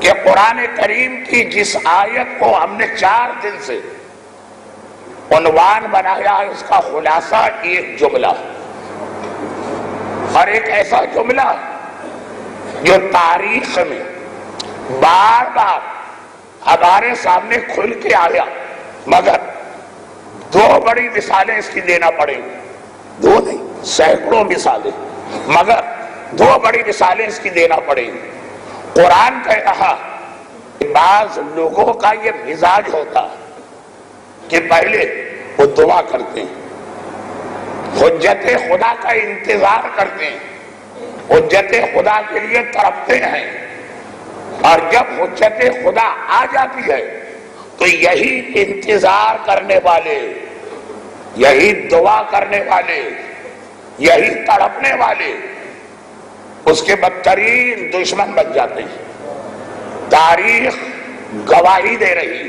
کہ قرآن کریم کی جس آیت کو ہم نے 4 دن سے عنوان بنایا ہے، اس کا خلاصہ ایک جملہ، اور ایک ایسا جملہ جو تاریخ میں بار بار ہمارے سامنے کھل کے آیا، مگر 2 بڑی مثالیں اس کی دینا پڑیں گی، 2 نہیں سینکڑوں مثالیں، مگر 2 بڑی مثالیں اس کی دینا پڑیں گی۔ قرآن کہہ رہا کہ بعض لوگوں کا یہ مزاج ہوتا کہ پہلے وہ دعا کرتے ہیں، حجت خدا کا انتظار کرتے ہیں، حجت خدا کے لیے تڑپتے ہیں، اور جب حجت خدا آ جاتی ہے تو یہی انتظار کرنے والے، یہی دعا کرنے والے، یہی تڑپنے والے اس کے بدترین دشمن بن جاتے ہیں۔ تاریخ گواہی دے رہی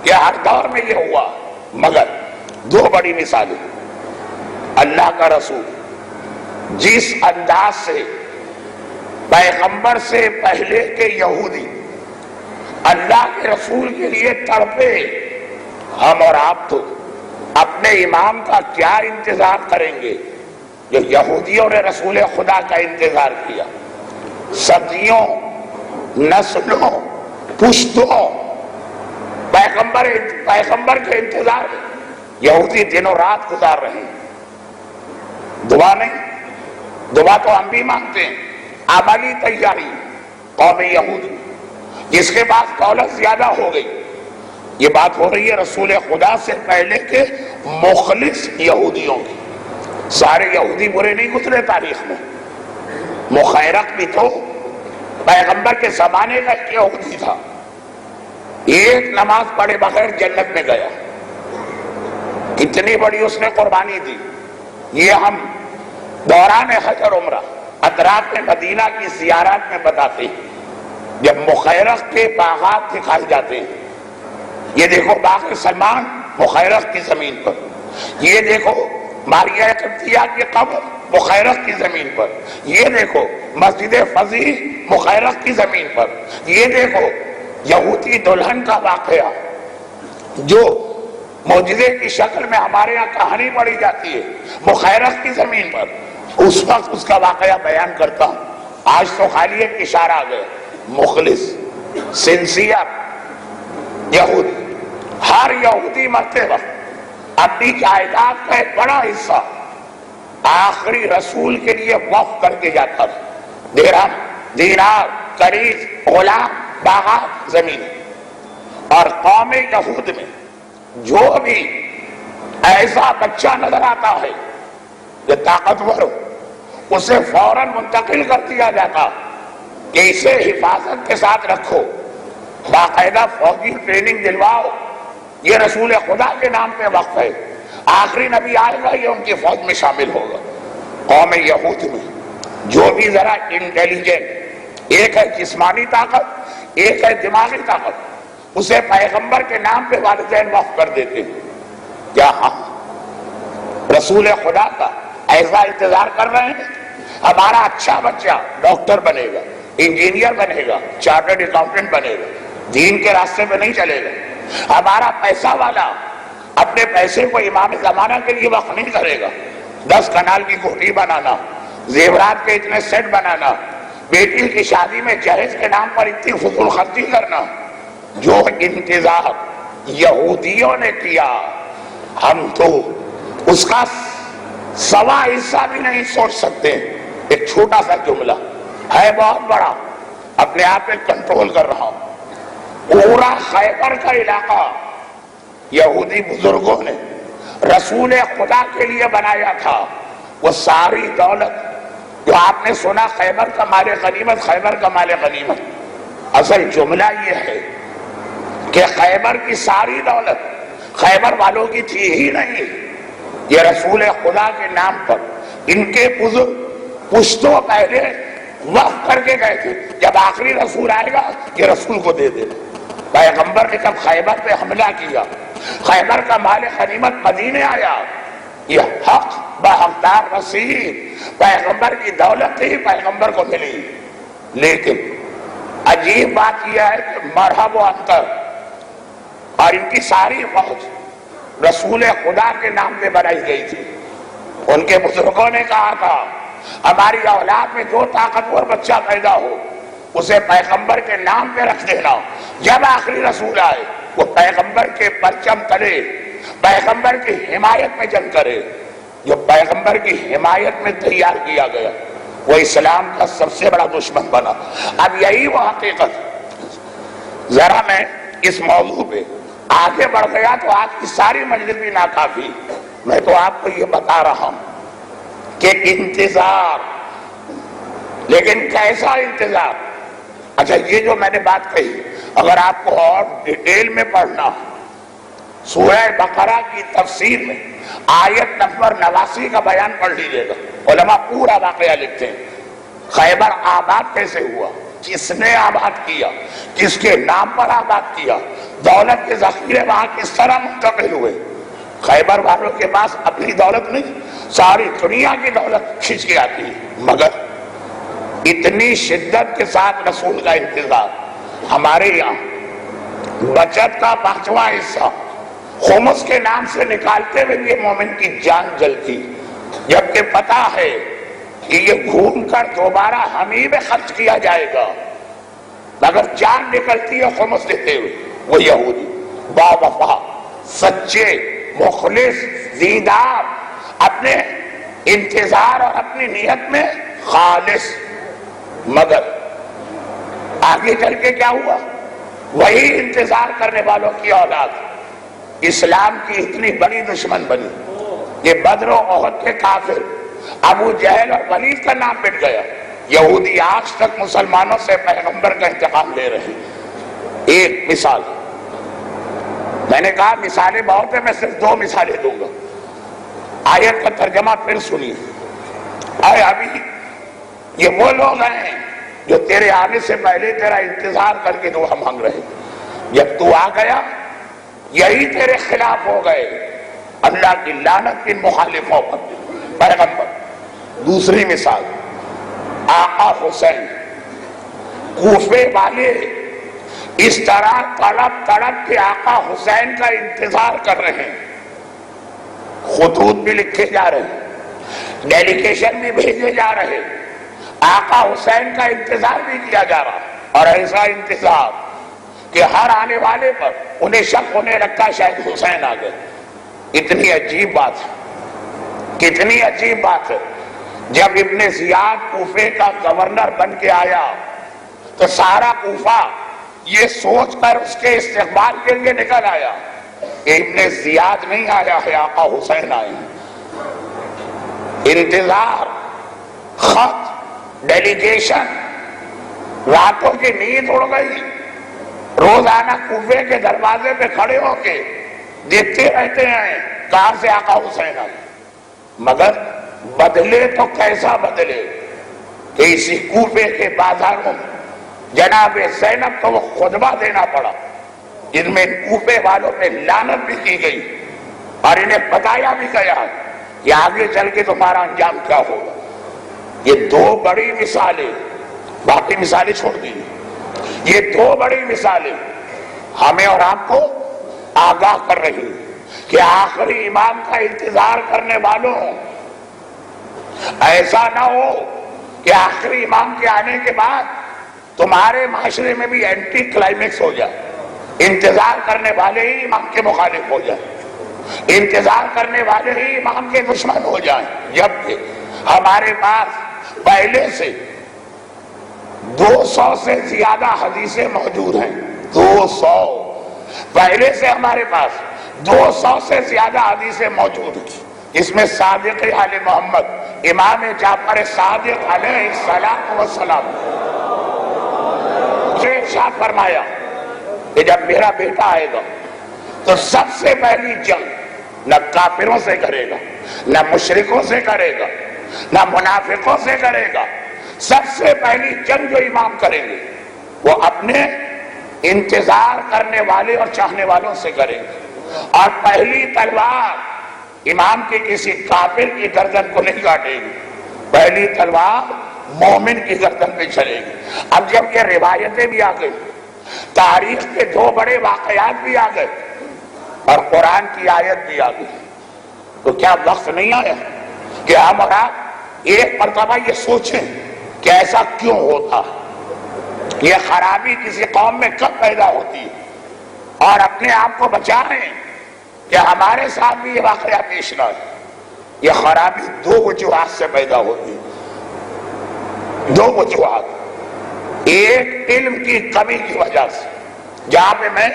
کہ ہر دور میں یہ ہوا، مگر 2 بڑی مثالیں۔ اللہ کا رسول جس انداز سے پیغمبر سے پہلے کے یہودی اللہ کے رسول کے لیے تڑپے، ہم اور آپ تو اپنے امام کا کیا انتظار کریں گے جو یہودیوں نے رسول خدا کا انتظار کیا، صدیوں، نسلوں، پشتوں پیغمبر کے انتظار میں یہودی دنوں رات گزار رہے ہیں۔ دعا نہیں، دعا تو ہم بھی مانگتے ہیں، عملی تیاری قوم یہود، جس کے بعد دولت زیادہ ہو گئی۔ یہ بات ہو رہی ہے رسول خدا سے پہلے کے مخلص یہودیوں کی۔ سارے یہودی برے نہیں گزرے تاریخ میں، مخیرق بھی تو پیغمبر کے زمانے کا ایک یہودی تھا، ایک نماز پڑھے بغیر جنت میں گیا، کتنی بڑی اس نے قربانی دی۔ یہ ہم دوران حج اور عمرہ اطراف میں مدینہ کی زیارات میں بتاتے ہیں، جب مخیرق کے باغات دکھائے جاتے ہیں، یہ دیکھو باغ سلمان مخیرق کی زمین پر، یہ دیکھو ماریہ قبطیہ کی قبر مخیرق کی زمین پر، یہ دیکھو مسجد فضیح مخیرق کی زمین پر، یہ دیکھو یہودی دلہن کا واقعہ جو معجزے کی شکل میں ہمارے یہاں کہانی پڑھی جاتی ہے، مخیرق کی زمین پر۔ اس وقت اس کا واقعہ بیان کرتا ہوں، آج تو خالی ایک اشارہ آ گیا۔ مخلص، سنسیئر یہودی، ہر یہودی مرتے وقت اپنی جائیداد کا ایک بڑا حصہ آخری رسول کے لیے وقف کر کے جاتا تھا، درہم، دینار، کنیز، غلام، باغات، زمین۔ اور قوم یہود میں جو بھی ایسا بچہ نظر آتا ہے جو طاقتور ہو، اسے فوراً منتقل کر دیا جاتا کہ اسے حفاظت کے ساتھ رکھو، باقاعدہ فوجی ٹریننگ دلواؤ، یہ رسول خدا کے نام پہ وقف ہے، آخری نبی آئے گا یہ ان کی فوج میں شامل ہوگا۔ قوم یہود میں جو بھی ذرا انٹیلیجنٹ، ایک ہے جسمانی طاقت، ایک ہے دماغی طاقت، اسے پیغمبر کے نام پہ والدین وقف کر دیتے ہیں۔ کیا ہم رسول خدا کا ایسا انتظار کر رہے ہیں؟ ہمارا اچھا بچہ ڈاکٹر بنے گا، انجینئر بنے گا، چارٹرڈ اکاؤنٹنٹ بنے گا، دین کے راستے پہ نہیں چلے گا۔ ہمارا پیسہ والا اپنے پیسے کو امام زمانہ کے لیے وقف نہیں کرے گا، 10 کنال کی کوٹھی بنانا، زیورات کے اتنے سیٹ بنانا، بیٹی کی شادی میں جہیز کے نام پر اتنی فضول خرچی کرنا۔ جو انتظار یہودیوں نے کیا، ہم تو اس کا 1.25 حصہ بھی نہیں سوچ سکتے۔ ایک چھوٹا سا جملہ ہے، بہت بڑا، اپنے آپ پہ کنٹرول کر رہا ہوں۔ پورا خیبر کا علاقہ یہودی بزرگوں نے رسول خدا کے لیے بنایا تھا۔ وہ ساری دولت جو آپ نے سنا خیبر کا مال غنیمت، خیبر کا مال غنیمت، اصل جملہ یہ ہے کہ خیبر کی ساری دولت خیبر والوں کی تھی ہی نہیں، یہ رسول خدا کے نام پر ان کے بزرگ پشتوں پہلے وقف کر کے گئے تھے، جب آخری رسول آئے گا یہ رسول کو دے دے۔ پیغمبر نے جب خیبر پہ حملہ کیا، خیبر کا مال غنیمت مدینے آیا، یہ حق بحقدار رسید، پیغمبر کی دولت ہی پیغمبر کو ملی۔ لیکن عجیب بات یہ ہے کہ مرحب و انتر اور ان کی ساری فوج رسول خدا کے نام پہ بنائی گئی تھی. ان کے بزرگوں نے کہا تھا ہماری اولاد میں جو طاقتور بچہ پیدا ہو اسے پیغمبر کے نام پہ رکھ دینا. جب آخری رسول آئے وہ پیغمبر کے پرچم تلے پیغمبر کی حمایت میں جنگ کرے. جو پیغمبر کی حمایت میں تیار کیا گیا وہ اسلام کا سب سے بڑا دشمن بنا. اب یہی وہ حقیقت. ذرا میں اس موضوع پہ آگے بڑھ گیا تو آج کی ساری مجلس بھی ناکافی. میں تو آپ کو یہ بتا رہا ہوں کہ انتظار، لیکن کیسا انتظار؟ اچھا یہ جو میں نے بات کہی اگر آپ کو اور ڈیٹیل میں پڑھنا سورہ بقرہ کی تفسیر میں آیت نمبر 89 کا بیان پڑھ لیجئے گا. علماء پورا واقعہ لکھتے ہیں. خیبر آباد کیسے ہوا، کس نے آباد کیا، کس کے نام پر آباد کیا، دولت کے ذخیرے وہاں کس طرح منتقل ہوئے. خیبر والوں کے پاس اپنی دولت نہیں، ساری دنیا کی دولت کھینچ کے آتی ہے. مگر اتنی شدت کے ساتھ رسول کا انتظار. ہمارے یہاں بچت کا 5واں حصہ خمس کے نام سے نکالتے ہوئے یہ مومن کی جان جلتی، جبکہ پتا ہے کہ یہ گھوم کر دوبارہ ہم ہی میں خرچ کیا جائے گا. مگر جان نکلتی ہے خمس دیتے ہوئے. وہ یہودی با وفا، سچے، مخلص، دیندار، اپنے انتظار اور اپنی نیت میں خالص. مگر آگے چل کے کیا ہوا؟ وہی انتظار کرنے والوں کی اولاد اسلام کی اتنی بڑی دشمن بنی. یہ بدر و احد کے کافر ابو جہل اور ولید کا نام مٹ گیا. یہودی آج تک مسلمانوں سے پیغمبر کا انتقام لے رہے ہیں. ایک مثال، میں نے کہا مثالیں بہت ہیں، میں صرف 2 مثالیں دوں گا. آیت کا ترجمہ پھر سنیے. اے ابھی یہ وہ لوگ ہیں جو تیرے آنے سے پہلے تیرا انتظار کر کے دعا مانگ رہے. جب تو آ گیا یہی تیرے خلاف ہو گئے. اللہ کی لعنت ان مخالفوں پر. پیغمبر. دوسری مثال، آقا حسین. کوفے والے اس طرح تڑپ تڑپ کے آقا حسین کا انتظار کر رہے ہیں. خطوط بھی لکھے جا رہے ہیں، ڈیلیگیشن بھی بھیجے جا رہے ہیں، آقا حسین کا انتظار بھی کیا جا رہا. اور ایسا انتظار کہ ہر آنے والے پر انہیں شک ہونے لگتا شاید حسین آ گئے. اتنی عجیب بات ہے، کتنی عجیب بات ہے. جب ابن زیاد کوفے کا گورنر بن کے آیا تو سارا کوفہ یہ سوچ کر اس کے استقبال کے لیے نکل آیا کہ ابن زیاد نہیں آیا ہے، آقا حسین آئے. انتظار، خط، ڈیلیگیشن. راتوں کی نیند اڑ گئی. روزانہ کوفے کے دروازے پہ کھڑے ہو کے دیکھتے رہتے ہیں کہاں سے آقا حسین آئے. مگر بدلے تو کیسا بدلے کہ اسی کوفے کے بازاروں میں جناب زینب کو وہ خطبہ دینا پڑا جن میں کوفے والوں پہ لعنت بھی کی گئی اور انہیں بتایا بھی گیا کہ آگے چل کے تمہارا انجام کیا ہوگا. یہ 2 بڑی مثالیں، باقی مثالیں چھوڑ دیجیے. یہ 2 بڑی مثالیں ہمیں اور آپ کو آگاہ کر رہی ہیں کہ آخری امام کا انتظار کرنے والوں ایسا نہ ہو کہ آخری امام کے آنے کے بعد تمہارے معاشرے میں بھی اینٹی کلائمیکس ہو جائے. انتظار کرنے والے ہی امام کے مخالف ہو جائیں، انتظار کرنے والے ہی امام کے دشمن ہو جائیں. جبکہ ہمارے پاس پہلے سے 200 سے زیادہ حدیثیں موجود ہیں. 200 پہلے سے ہمارے پاس 200 سے زیادہ حدیثیں موجود ہیں. اس میں صادق آل محمد امام جعفر صادق علیہ السلام سے ارشاد فرمایا کہ جب میرا بیٹا آئے گا تو سب سے پہلی جنگ نہ کافروں سے کرے گا، نہ مشرکوں سے کرے گا، نہ منافقوں سے کرے گا. سب سے پہلی جنگ جو امام کریں گے وہ اپنے انتظار کرنے والے اور چاہنے والوں سے کریں گے. اور پہلی تلوار امام کے کسی کافر کی گردن کو نہیں کاٹے گی. پہلی تلوار مومن کی گردن پہ چلے گی۔ اب جب یہ روایتیں بھی آ گئی، تاریخ کے دو بڑے واقعات بھی آ گئے اور قرآن کی آیت بھی آ گئی، تو کیا وقت نہیں آیا کہ ہم اور آپ ایک مرتبہ یہ سوچیں کہ ایسا کیوں ہوتا، یہ خرابی کسی قوم میں کب پیدا ہوتی ہے، اور اپنے آپ کو بچائیں کہ ہمارے ساتھ بھی یہ واقعہ پیش نہ آئے۔ یہ خرابی دو وجوہات سے پیدا ہوتی ہے، دو وجوہات۔ ایک علم کی کمی کی وجہ سے، جہاں پہ میں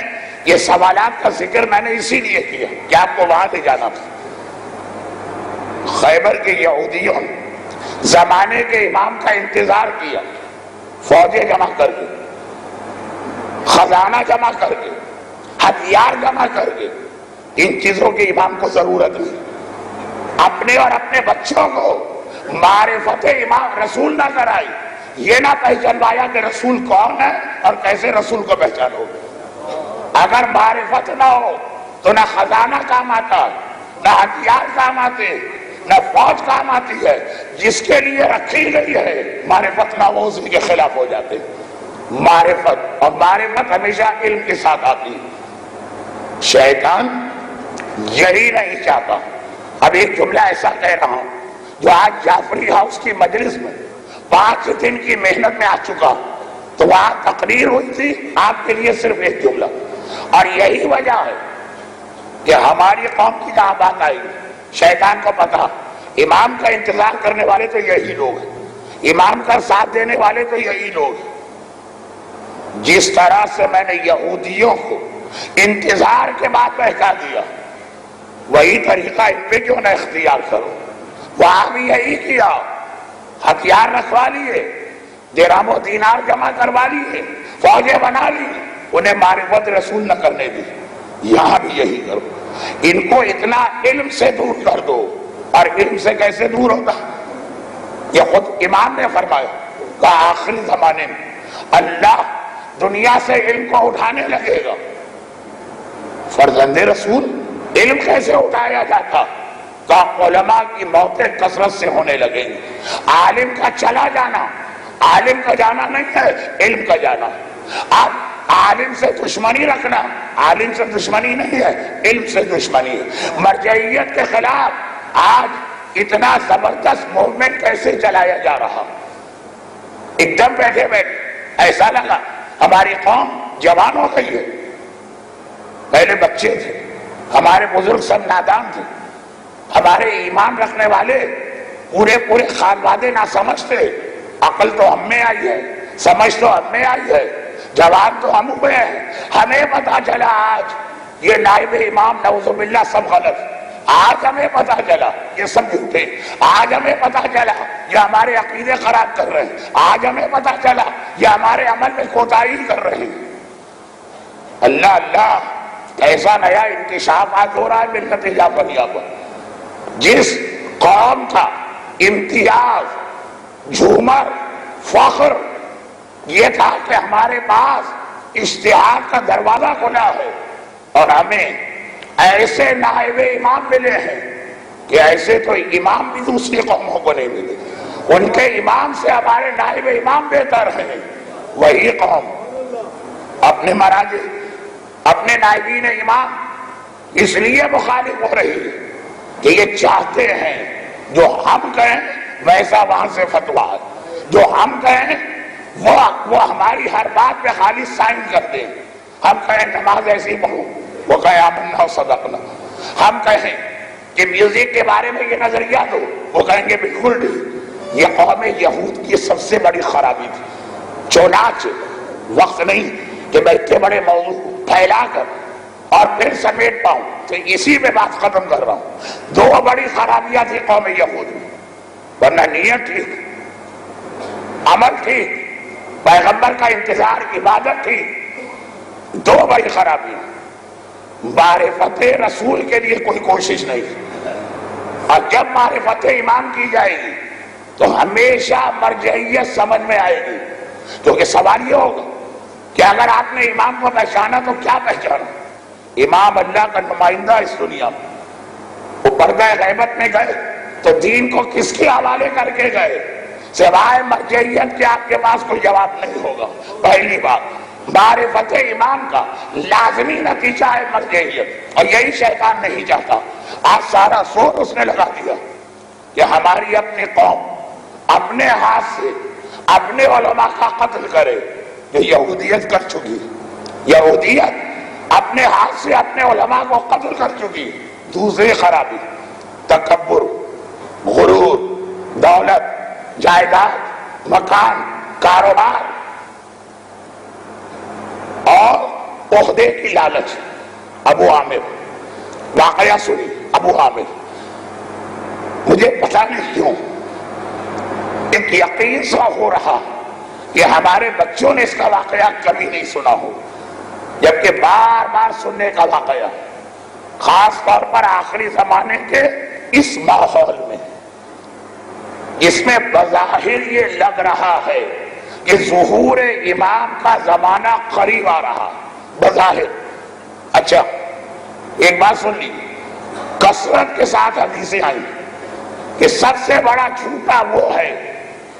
یہ سوالات کا ذکر میں نے اسی لیے کیا کہ آپ کو وہاں لے جانا تھا۔ خیبر کے یہودیوں نے زمانے کے امام کا انتظار کیا، فوجیں جمع کر کے، خزانہ جمع کر کے، ہتھیار جمع کر کے۔ ان چیزوں کی امام کو ضرورت نہیں، اپنے اور اپنے بچوں کو معرفت امام رسول نہ کرائی، یہ نہ پہچانوایا کہ رسول کون ہے اور کیسے رسول کو پہچانو گے۔ اگر معرفت نہ ہو تو نہ خزانہ کام آتا، نہ ہتھیار کام آتے، نہ فوج کام آتی ہے۔ جس کے لیے رکھی گئی ہے معرفت نہ ہو اسی کے خلاف ہو جاتے۔ معرفت، اور معرفت ہمیشہ علم کے ساتھ آتی ہے۔ شیطان یہی نہیں چاہتا۔ اب ایک جملہ ایسا کہہ رہا ہوں جو آج جعفری ہاؤس کی مجلس میں 5 دن کی محنت میں آ چکا، تو وہاں تقریر ہوئی تھی آپ کے لیے صرف ایک جملہ، اور یہی وجہ ہے کہ ہماری قوم کی جہاں بات آئی، شیطان کو پتا امام کا انتظار کرنے والے تو یہی لوگ ہیں، امام کا ساتھ دینے والے تو یہی لوگ ہیں۔ جس طرح سے میں نے یہودیوں کو انتظار کے بعد بہکا دیا، وہی طریقہ ان پہ کیوں نہ اختیار کرو۔ وہاں بھی یہی کیا، ہتھیار رکھوا لیے، درہم و دینار جمع کروا لیے، فوجیں بنا لی، انہیں معرفت رسول نہ کرنے دی۔ یہاں بھی یہی کرو، ان کو اتنا علم سے دور کر دو۔ اور علم سے کیسے دور ہوگا؟ یہ خود امام نے فرمایا کہ آخری زمانے میں اللہ دنیا سے علم کو اٹھانے لگے گا۔ فرزند رسول علم کیسے اٹھایا جاتا؟ کہ علماء کی موتیں کثرت سے ہونے لگیں گی۔ عالم کا چلا جانا، عالم کا جانا نہیں ہے، علم کا جانا۔ اب عالم سے دشمنی رکھنا، عالم سے دشمنی نہیں ہے، علم سے دشمنی ہے۔ مرجعیت کے خلاف آج اتنا زبردست موومنٹ کیسے چلایا جا رہا؟ ایک دم بیٹھے بیٹھے ایسا لگا ہماری قوم جوان ہو گئی ہے۔ پہلے بچے تھے، ہمارے بزرگ سب نادان تھے، ہمارے ایمان رکھنے والے پورے خانوادے نہ سمجھتے۔ عقل تو ہم میں آئی ہے، سمجھ تو ہم میں آئی ہے، جوان تو ہم ہوئے ہیں۔ ہمیں پتا چلا آج یہ نائب امام نعوذ باللہ سب غلط، آج ہمیں پتا چلا یہ سب جھوٹے، آج ہمیں پتا چلا یہ ہمارے عقیدے خراب کر رہے ہیں، آج ہمیں پتا چلا یہ ہمارے عمل میں کوتاہی کر رہے ہیں۔ اللہ اللہ، ایسا نیا انکشاف آج ہو رہا ہے ملت جعفریہ پر۔ جس قوم کا امتیاز، جھومر، فخر یہ تھا کہ ہمارے پاس اجتہاد کا دروازہ کھلا ہے، اور ہمیں ایسے نائب امام ملے ہیں کہ ایسے تو امام بھی دوسری قوموں کو نہیں ملے، ان کے امام سے ہمارے نائب امام بہتر ہیں۔ وہی قوم اپنے مراجع، اپنے نائبین امام اس لیے مخالف ہو رہی ہے کہ یہ چاہتے ہیں جو ہم کہیں ویسا وہاں سے فتویٰ ہے، جو ہم کہیں وہ ہماری ہر بات پہ خالی سائن کر دیں۔ ہم کہیں نماز ایسی پڑھو، وہ کہیں آمنا و صدقنا۔ ہم کہیں کہ میوزک کے بارے میں یہ نظریہ دو، وہ کہیں گے بالکل ٹھیک۔ یہ قوم یہود کی سب سے بڑی خرابی تھی۔ چنانچہ وقت نہیں کہ میں اتنے بڑے موضوع پھیلا کر اور پھر سمیٹ پاؤں، تو اسی میں بات ختم کر رہا ہوں۔ دو بڑی خرابیاں تھی قوم یہود میں، ورنہ نیت ٹھیک، عمل ٹھیک، پیغمبر کا انتظار، عبادت ٹھیک۔ دو بڑی خرابیاں، معرفت رسول کے لیے کوئی کوشش نہیں، اور جب معرفت امام کی جائے گی تو ہمیشہ مرجعیت سمجھ میں آئے گی۔ کیونکہ سوال یہ ہوگا کہ اگر آپ نے امام کو پہچانا تو کیا پہچانا؟ امام اللہ کا نمائندہ اس دنیا میں، وہ پردہ غیبت میں گئے تو دین کو کس کے حوالے کر کے گئے؟ سوائے مرجعیت کے آپ کے پاس کوئی جواب نہیں ہوگا. پہلی بات، معرفت امام کا لازمی نتیجہ ہے مرجعیت، اور یہی شیطان نہیں چاہتا. آج سارا زور اس نے لگا دیا کہ ہماری اپنی قوم اپنے ہاتھ سے اپنے علماء کا قتل کرے، جو یہودیت کر چکی. یہودیت اپنے ہاتھ سے اپنے علماء کو قتل کر چکی. دوسری خرابی، تکبر، غرور، دولت، جائیداد، مکان، کاروبار اور عہدے کی لالچ. ابو عامر واقعہ سنی. ابو عامر، مجھے پتہ نہیں کیوں ایک یقین سا ہو رہا کہ ہمارے بچوں نے اس کا واقعہ کبھی نہیں سنا ہو، جبکہ بار بار سننے کا واقعہ، خاص طور پر آخری زمانے کے اس ماحول میں، اس میں بظاہر یہ لگ رہا ہے کہ ظہور امام کا زمانہ قریب آ رہا بظاہر. اچھا ایک بات سن لی، کثرت کے ساتھ حدیثیں آئی کہ سب سے بڑا جھوٹا وہ ہے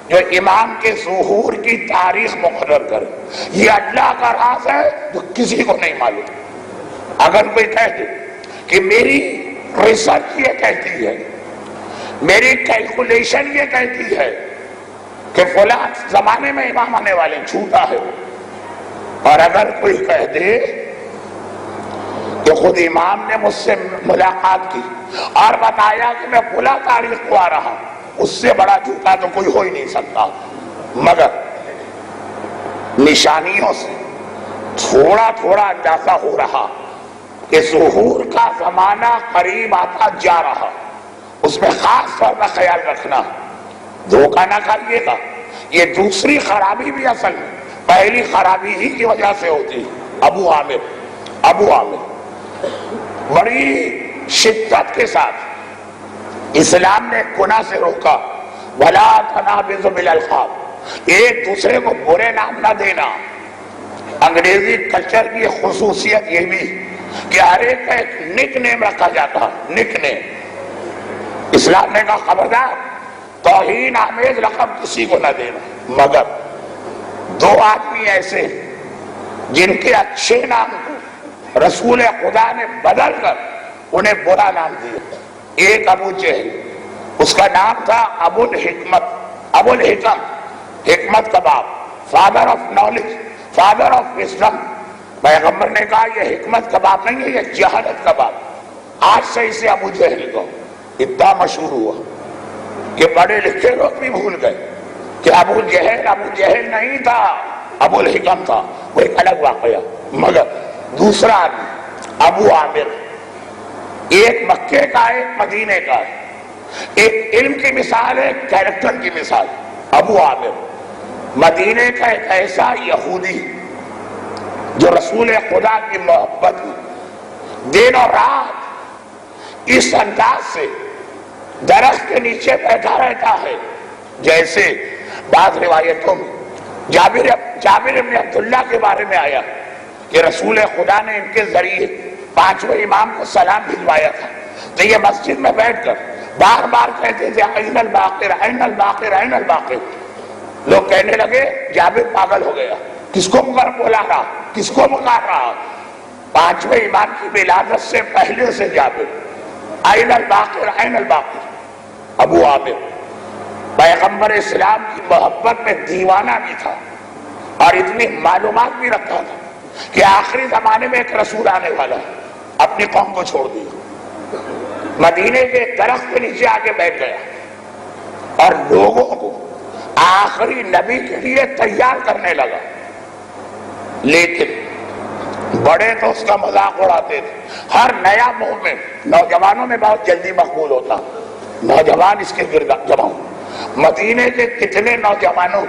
جو امام کے ظہور کی تاریخ مقرر کرے. یہ اللہ کا راز ہے جو کسی کو نہیں معلوم. اگر کوئی کہہ دے کہ میری ریسرچ یہ کہتی ہے، میری کیلکولیشن یہ کہتی ہے کہ فلاں زمانے میں امام آنے والے، جھوٹا ہے وہ. اور اگر کوئی کہہ دے کہ خود امام نے مجھ سے ملاقات کی اور بتایا کہ میں فلاں تاریخ کو آ رہا ہوں، اس سے بڑا جھوٹا تو کوئی ہو ہی نہیں سکتا. مگر نشانیوں سے تھوڑا تھوڑا اندازہ ہو رہا کہ ظہور کا زمانہ قریب آتا جا رہا. اس میں خاص طور پر خیال رکھنا، دھوکہ نہ کریے گا. یہ دوسری خرابی بھی اصل میں پہلی خرابی ہی کی وجہ سے ہوتی. ابو عامر بڑی شدت کے ساتھ اسلام نے گناہ سے روکا. وَلَا تَنَابِزُ بِالْأَلْقَابِ، ایک دوسرے کو برے نام نہ دینا. انگریزی کلچر کی خصوصیت یہ بھی کہ ہر ایک کا ایک نک نیم رکھا جاتا، نک نیم. اسلام نے کہا خبردار، توہین آمیز لقب کسی کو نہ دینا. مگر دو آدمی ایسے جن کے اچھے نام کو رسول خدا نے بدل کر انہیں برا نام دیا. ایک ابو جہل، اس کا نام تھا ابو الحکم، حکمت کا باپ، father of knowledge, father of wisdom. پیغمبر نے کہا یہ حکمت کا باپ نہیں ہے، یہ جہالت کا باپ. آج سے اسے ابو جہل کو اتنا مشہور ہوا کہ پڑھے لکھے لوگ بھی بھول گئے کہ ابو جہل نہیں تھا، ابو الحکم تھا. وہ ایک الگ واقعہ. مگر دوسرا آدمی ابو عامر، ایک مکے کا ایک مدینے کا، ایک علم کی مثال ہے، ایک کیریکٹر کی مثال. ابو عامر مدینے کا ایک ایسا یہودی جو رسول خدا کی محبت میں دن اور رات اس انداز سے درخت کے نیچے بیٹھا رہتا ہے جیسے بعض روایتوں میں جابر ابن عبداللہ کے بارے میں آیا کہ رسول خدا نے ان کے ذریعے پانچویں امام کو سلام بھجوایا تھا. تو یہ مسجد میں بیٹھ کر بار بار کہتے تھے این الباقر، این الباقر، این الباقر. لوگ کہنے لگے جابر پاگل ہو گیا، کس کو بلا رہا، کس کو پکار رہا. پانچویں امام کی ولادت سے پہلے سے جابر این الباقر، این الباقر. ابو عامر پیغمبر اسلام کی محبت میں دیوانہ بھی تھا اور اتنی معلومات بھی رکھتا تھا کہ آخری زمانے میں ایک رسول آنے والا ہے. اپنی قوم کو چھوڑ دیا، مدینے کے درخت کے نیچے آ کے بیٹھ گیا اور لوگوں کو آخری نبی کے لیے تیار کرنے لگا. لیکن بڑے تو اس کا مذاق اڑاتے تھے. ہر نیا مومن نوجوانوں میں بہت جلدی مقبول ہوتا، نوجوان اس کے گرد جمع. مدینے کے کتنے نوجوانوں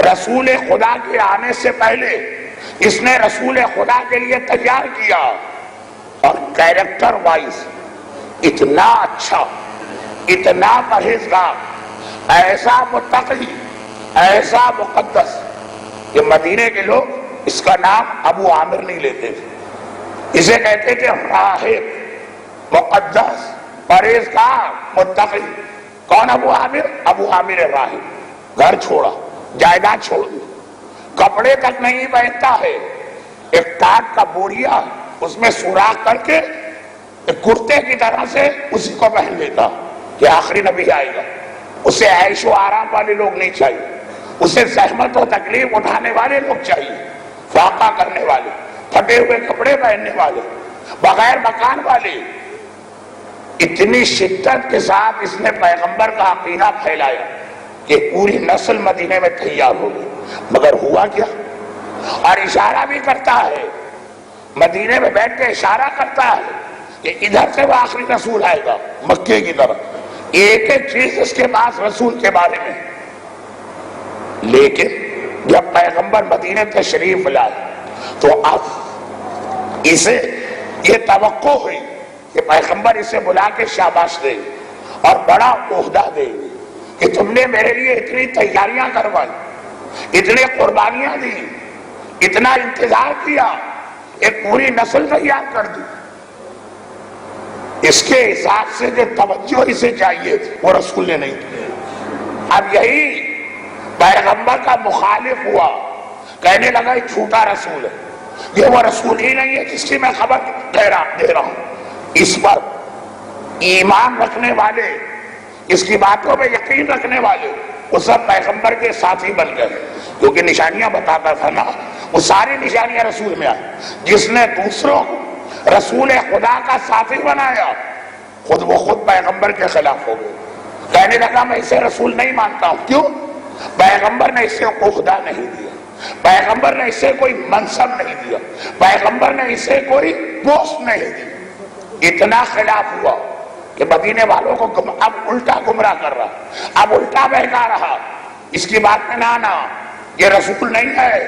رسول خدا کے آنے سے پہلے اس نے رسول خدا کے لیے تیار کیا. اور کیریکٹر وائز اتنا اچھا، اتنا پرہیزگار، ایسا متقی، ایسا مقدس کہ مدینے کے لوگ اس کا نام ابو عامر نہیں لیتے تھے، اسے کہتے تھے راہب، مقدس، پرہیزگار، متقی. کون ابو عامر؟ ابو عامر راہب. گھر چھوڑا، جائیداد چھوڑ دی، کپڑے تک نہیں پہنتا ہے، ایک ٹاٹ کا بوریا اس میں سوراخ کر کے ایک کرتے کی طرح سے اسی کو پہن لیتا کہ آخری نبی آئے گا. اسے عیش و آرام والے لوگ نہیں چاہیے، اسے زحمت و تکلیف اٹھانے والے لوگ چاہیے، فاقہ کرنے والے، پھٹے ہوئے کپڑے پہننے والے، بغیر مکان والے. اتنی شدت کے ساتھ اس نے پیغمبر کا عقیدہ پھیلایا کہ پوری نسل مدینے میں تیار ہو گئی. مگر ہوا کیا؟ اور اشارہ بھی کرتا ہے، مدینے میں بیٹھ کے اشارہ کرتا ہے کہ ادھر سے وہ آخری رسول آئے گا مکے کی طرف. ایک ایک چیز اس کے پاس رسول کے بارے میں. لیکن جب پیغمبر مدینے تشریف لائے تو اب اسے یہ توقع ہوئی کہ پیغمبر اسے بلا کے شاباش دے اور بڑا عہدہ دے کہ تم نے میرے لیے اتنی تیاریاں کروائی، اتنی قربانیاں دی، اتنا انتظار کیا، ایک پوری نسل تیار کر دی. اس کے حساب سے جو توجہ اسے چاہیے وہ رسول نے نہیں کی. اب یہی پیغمبر کا مخالف ہوا، کہنے لگا یہ جھوٹا رسول ہے، یہ وہ رسول ہی نہیں ہے جس کی میں خبر دے رہا ہوں. اس پر ایمان رکھنے والے، اس کی باتوں میں یقین رکھنے والے، وہ سب پیغمبر کے ساتھی بن گئے، کیونکہ نشانیاں بتاتا تھا نا. وہ ساری نشانیاں رسول میں آئی. جس نے دوسروں کو رسول خدا کا ساتھی بنایا خود پیغمبر کے خلاف ہو گئے. کہنے لگا میں اسے رسول نہیں مانتا ہوں. کیوں؟ پیغمبر نے اسے عہدہ نہیں دیا، پیغمبر نے اسے کوئی منصب نہیں دیا، پیغمبر نے اسے کوئی پوسٹ نہیں دی. اتنا خلاف ہوا کہ مدینے والوں کو اب الٹا گمراہ کر رہا، اب الٹا بہکا رہا. اس کی بات میں نہ آنا، یہ رسول نہیں ہے،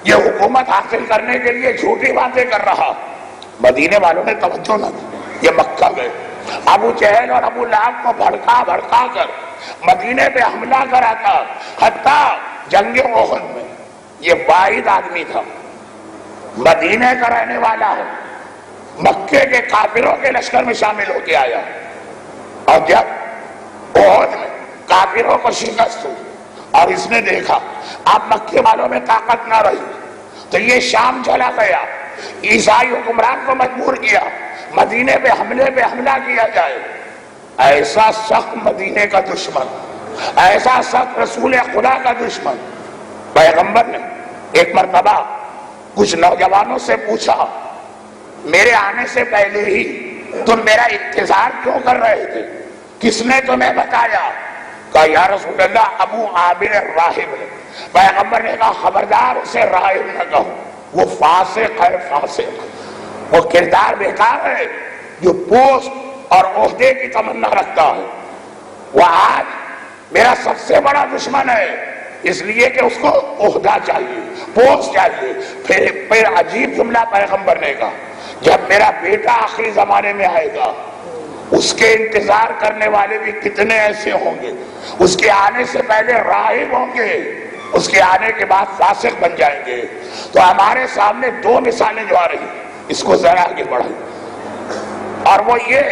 یہ حکومت حاصل کرنے کے لیے جھوٹی باتیں کر رہا. مدینے والوں نے توجہ نہ دی، یہ مکہ گئے. ابو جہل اور ابو لہب کو بھڑکا کر مدینے پہ حملہ کرا تھا. حتیٰ جنگ احد میں یہ واحد آدمی تھا مدینے کا رہنے والا ہے، مکے کے کافروں کے لشکر میں شامل ہو کے آیا. اور جب احد میں کافروں کو شکست ہوئی اور اس نے دیکھا اب مکے والوں میں طاقت نہ رہی تو یہ شام چلا گیا. عیسائی حکمران کو مجبور کیا مدینے پہ حملہ کیا جائے. ایسا سخت مدینے کا دشمن، ایسا سخت رسول خدا کا دشمن. پیغمبر نے ایک مرتبہ کچھ نوجوانوں سے پوچھا میرے آنے سے پہلے ہی تم میرا انتظار کیوں کر رہے تھے؟ کس نے تمہیں بتایا؟ کہا یا رسول اللہ ابو عامر راہب ہے. پیغمبر نے کہا خبردار اسے راہب نہ کہو، وہ فاسق ہے، فاسق، وہ کردار بیکار ہے جو پوسٹ اور عہدے کی تمنا رکھتا ہے. وہ آج میرا سب سے بڑا دشمن ہے، اس لیے کہ اس کو عہدہ چاہیے، پوسٹ چاہیے. پھر عجیب جملہ پیغمبر نے کہا جب میرا بیٹا آخری زمانے میں آئے گا اس کے انتظار کرنے والے بھی کتنے ایسے ہوں گے، اس کے آنے سے پہلے راہب ہوں گے، اس کے آنے کے بعد فاسق بن جائیں گے. تو ہمارے سامنے دو مثالیں جو آ رہی اس کو ذرا آگے بڑھائیں. اور وہ یہ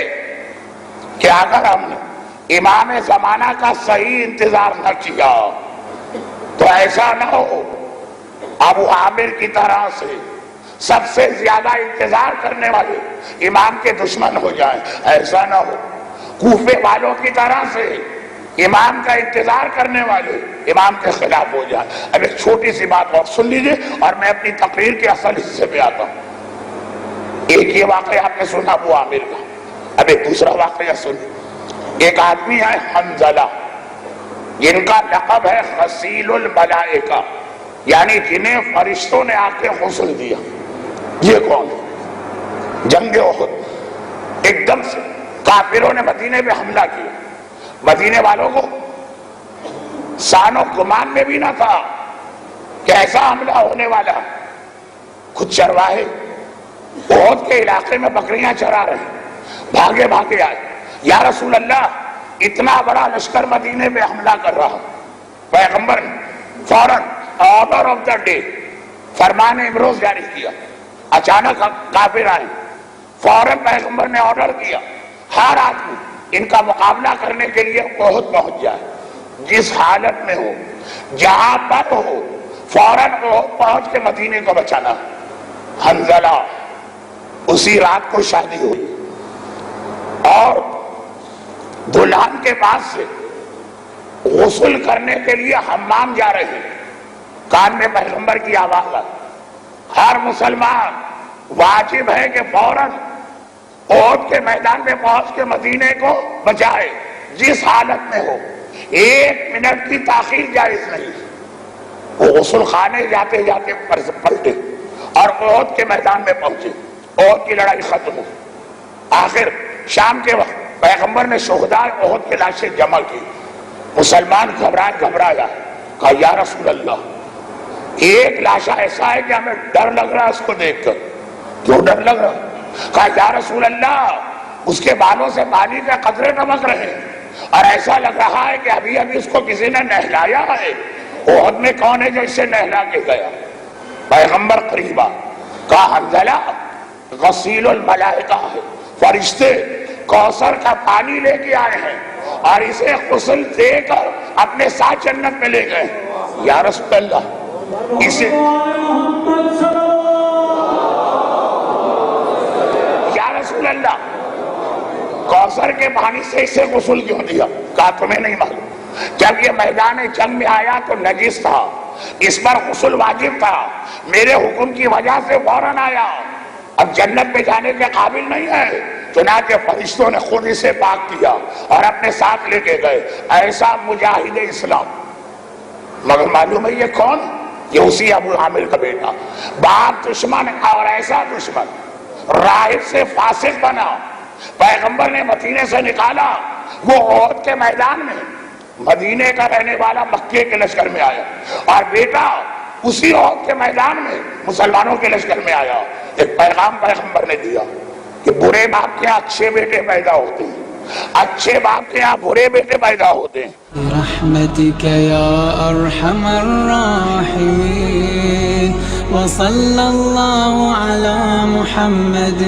کہ اگر ہم نے امام زمانہ کا صحیح انتظار نہ کیا تو ایسا نہ ہو ابو عامر کی طرح سے سب سے زیادہ انتظار کرنے والے امام کے دشمن ہو جائیں. ایسا نہ ہو کوفے والوں کی طرح سے امام کا انتظار کرنے والے امام کے خلاف ہو جائیں. اب ایک چھوٹی سی بات اور سن لیجئے اور میں اپنی تقریر کے اصل حصے پہ آتا ہوں. ایک یہ واقعہ آپ نے سنا ابو عامر کا. اب ایک دوسرا واقعہ سنیں. ایک آدمی ہے حنظلہ جن کا لقب ہے غسیل الملائکہ، یعنی جنہیں فرشتوں نے آ کے غسل دیا. یہ کون ہے؟ جنگ احد ایک دم سے کافروں نے مدینے پہ حملہ کیا. مدینے والوں کو سان و گمان میں بھی نہ تھا کہ ایسا حملہ ہونے والا. کچھ چرواہے احد کے علاقے میں بکریاں چرا رہے، بھاگے آئے. یا رسول اللہ اتنا بڑا لشکر مدینے پہ حملہ کر رہا. پیغمبر نے فوراً آرڈر آف دا ڈے، فرمان امروز جاری کیا. اچانک کافر آئے، فوراً پیغمبر نے آرڈر کیا ہر آدمی ان کا مقابلہ کرنے کے لیے احد پہنچ جائے. جس حالت میں ہو جہاں پر ہو فوراً پہنچ کے مدینے کو بچانا. حنظلہ اسی رات کو شادی ہوئی اور دلہن کے پاس سے غسل کرنے کے لیے حمام جا رہے ہیں. کان میں پیغمبر کی آواز آئی. ہر مسلمان واجب ہے کہ فوراً احد کے میدان میں پہنچ کے مدینے کو بچائے جس حالت میں ہو. 1 منٹ کی تاخیر جائز نہیں. وہ غسل خانے جاتے جاتے پلٹے اور احد کے میدان میں پہنچے. احد کی لڑائی ختم ہوئی. آخر شام کے وقت پیغمبر نے شہداء احد کے لاشیں جمع کی. مسلمان گھبرایا کہا یا رسول اللہ ایک لاشا ایسا ہے کہ ہمیں ڈر لگ رہا ہے اس کو دیکھ کر. کیوں ڈر لگ رہا؟ کہا یا رسول اللہ اس کے بالوں سے پانی کے قطرے ٹپک رہے ہیں اور ایسا لگ رہا ہے کہ ابھی اس کو کسی نے نہلایا ہے. احد میں کون ہے جو اسے نہلا کے گیا؟ پیغمبر قریبا کہا حنظلہ غسیل الملائکہ ہے، فرشتے کوثر کا پانی لے کے آئے ہیں اور اسے غسل دے کر اپنے ساتھ جنت میں لے گئے. یا رسول اللہ اسے یا رسول اللہ کوثر کے پانی سے اسے غسل کیوں دیا؟ کہا تمہیں نہیں معلوم جب یہ میدان جنگ میں آیا تو نجس تھا، اس پر غسل واجب تھا، میرے حکم کی وجہ سے فوراً آیا، اب جنت میں جانے کے قابل نہیں ہے، چنانچہ فرشتوں نے خود اسے پاک کیا اور اپنے ساتھ لے کے گئے. ایسا مجاہد اسلام. مگر معلوم ہے یہ کون؟ یہ اسی ابو عامر کا بیٹا. باپ دشمن اور ایسا دشمن راہب سے فاسق بنا. پیغمبر نے مدینے سے نکالا، وہ احد کے میدان میں مدینے کا رہنے والا مکے کے لشکر میں آیا اور بیٹا اسی احد کے میدان میں مسلمانوں کے لشکر میں آیا. ایک پیغام پیغمبر نے دیا کہ برے باپ کے اچھے بیٹے پیدا ہوتے ہیں، اچھے باپ کے یہاں برے بیٹے پیدا ہوتے ہیں. برحمتك يا ارحم الراحمين وصلى الله على محمد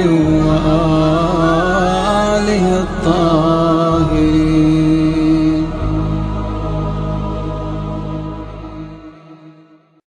وآله الطاهرين.